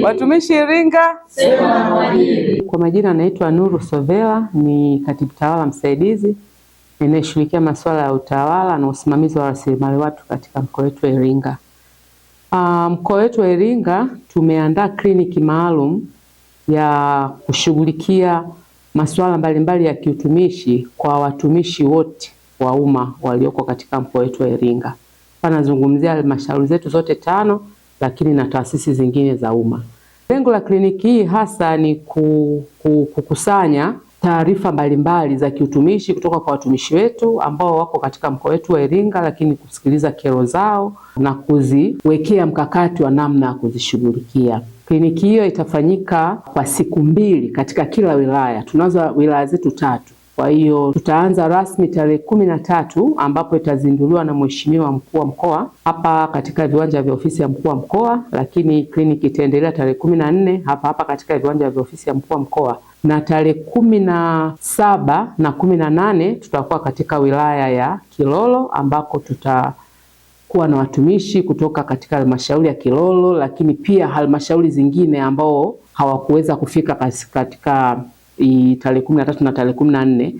Watumishi Iringa, sema na mwajiri. Kwa majina anaitwa Nuru Sovela, ni katibu tawala msaidizi ninayeshughulikia masuala ya utawala na usimamizi wa rasilimali watu katika mkoa wetu wa Iringa. Mkoa wetu wa Iringa tumeandaa kliniki maalum ya kushughulikia masuala mbalimbali ya kiutumishi kwa watumishi wote wa umma walioko katika mkoa wetu wa Iringa. Panazungumzia halmashauri zetu zote 5 lakini na taasisi zingine za umma. Lengo la kliniki hii hasa ni kukusanya taarifa mbalimbali za kiutumishi kutoka kwa watumishi wetu ambao wako katika mkoa wetu wa Iringa, lakini kusikiliza kero zao na kuziwekea mkakati wa namna ya kuzishughulikia. Kliniki hiyo itafanyika kwa siku 2 katika kila wilaya. Tunazo wilaya zetu 3. Kwa hiyo tutaanza rasmi tarehe 13 ambapo itazinduliwa na Mheshimiwa Mkuu wa Mkoa hapa katika viwanja vya ofisi ya Mkuu wa Mkoa, lakini kliniki itaendelea tarehe 14 hapa katika viwanja vya ofisi ya Mkuu wa Mkoa, na tarehe 17 na 18 tutakuwa katika wilaya ya Kilolo ambako tutakuwa na watumishi kutoka katika halmashauri ya Kilolo, lakini pia halmashauri zingine ambao hawakuweza kufika katika tarehe 13 na tarehe 14,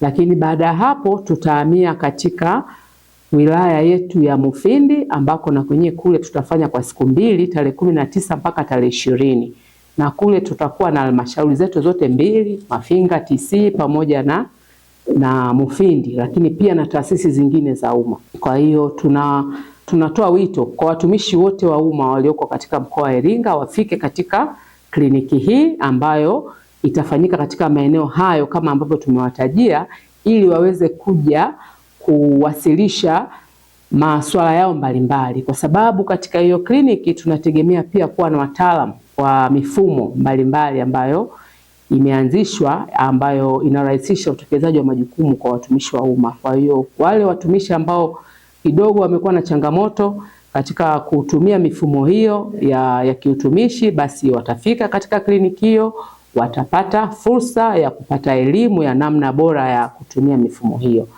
lakini baada ya hapo tutahamia katika wilaya yetu ya Mufindi ambako na kwenye kule tutafanya kwa siku 2 tarehe 19 mpaka tarehe 20, na kule tutakuwa na halmashauri zetu zote 2 Mafinga TC pamoja na Mufindi, lakini pia na taasisi zingine za umma. Kwa hiyo tunatoa wito kwa watumishi wote wa umma walioko katika mkoa wa Iringa wafike katika kliniki hii ambayo itafanyika katika maeneo hayo kama ambavyo tumewatajia, ili waweze kuja kuwasilisha masuala yao mbalimbali, kwa sababu katika hiyo kliniki tunategemea pia kuwa na wataalamu wa mifumo mbalimbali ambayo imeanzishwa, ambayo inarahisisha utekelezaji wa majukumu kwa watumishi wa umma. Kwa hiyo wale watumishi ambao kidogo wamekuwa na changamoto katika kutumia mifumo hiyo ya kiutumishi, basi watafika katika kliniki hiyo, watapata fursa ya kupata elimu ya namna bora ya kutumia mifumo hiyo,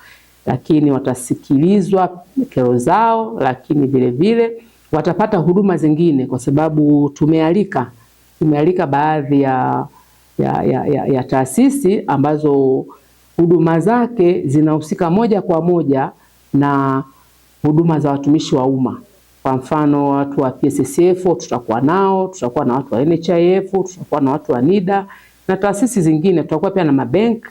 lakini watasikilizwa kero zao, lakini vile vile watapata huduma zingine, kwa sababu tumealika baadhi ya taasisi ambazo huduma zake zinahusika moja kwa moja na huduma za watumishi wa umma. Kwa mfano watu wa PSSF tutakuwa nao, tutakuwa na watu wa NHIF, tutakuwa na watu wa NIDA na taasisi zingine. Tutakuwa pia na mabank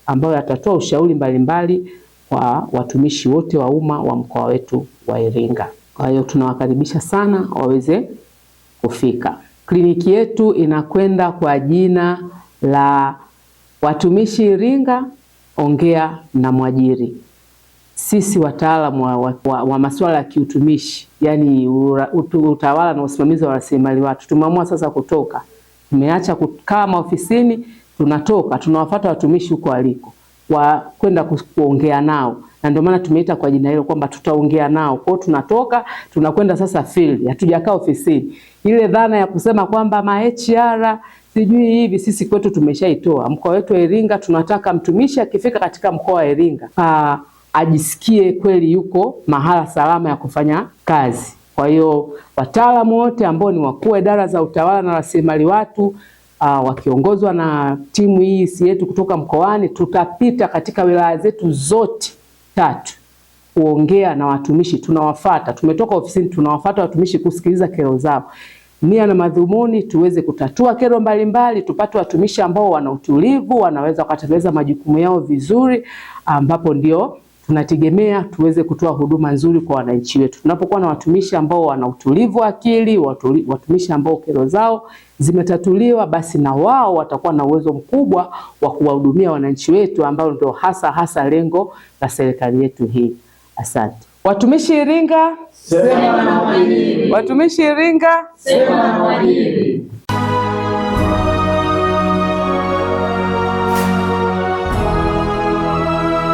ambayo yatatoa ushauri mbalimbali kwa watumishi wote wa umma wa mkoa wetu wa Iringa. Kwa hiyo tunawakaribisha sana waweze kufika. Kliniki yetu inakwenda kwa jina la Watumishi Iringa, ongea na mwajiri. Sisi wataalamu wa masuala ya kiutumishi, yani utawala na usimamizi wa rasilimali watu, tumeamua sasa kutoka. Tumeacha kukaa maofisini, tunatoka, tunawafuata watumishi huko waliko, kwenda kuongea nao. Na ndio maana tumeita kwa jina hilo kwamba tutaongea nao. Kwa hiyo tunatoka, tunakwenda sasa field. Hatujakaa ofisini. Ile dhana ya kusema kwamba ma HR sijui hivi, sisi kwetu tumeshaitoa. Mkoa wetu wa Iringa tunataka mtumishi akifika katika mkoa wa Iringa ajisikie kweli yuko mahala salama ya kufanya kazi. Kwa hiyo wataalamu wote ambao ni wakuu wa idara za utawala na rasilimali watu wakiongozwa na timu hii yetu kutoka mkoani, tutapita katika wilaya zetu zote 3 kuongea na watumishi. Tunawafuata, tumetoka ofisini, tunawafuata watumishi kusikiliza kero zao. Nia na madhumuni tuweze kutatua kero mbalimbali, tupate watumishi ambao wana utulivu, wanaweza kutekeleza majukumu yao vizuri, ambapo ndio tunategemea tuweze kutoa huduma nzuri kwa wananchi wetu. Tunapokuwa na watumishi ambao wana utulivu wa akili, watumishi ambao kero zao zimetatuliwa, basi na wao watakuwa na uwezo mkubwa wa kuwahudumia wananchi wetu, ambao ndio hasa lengo la serikali yetu hii. Asante. Watumishi Iringa, sema na mwajiri. Watumishi Iringa, sema na mwajiri.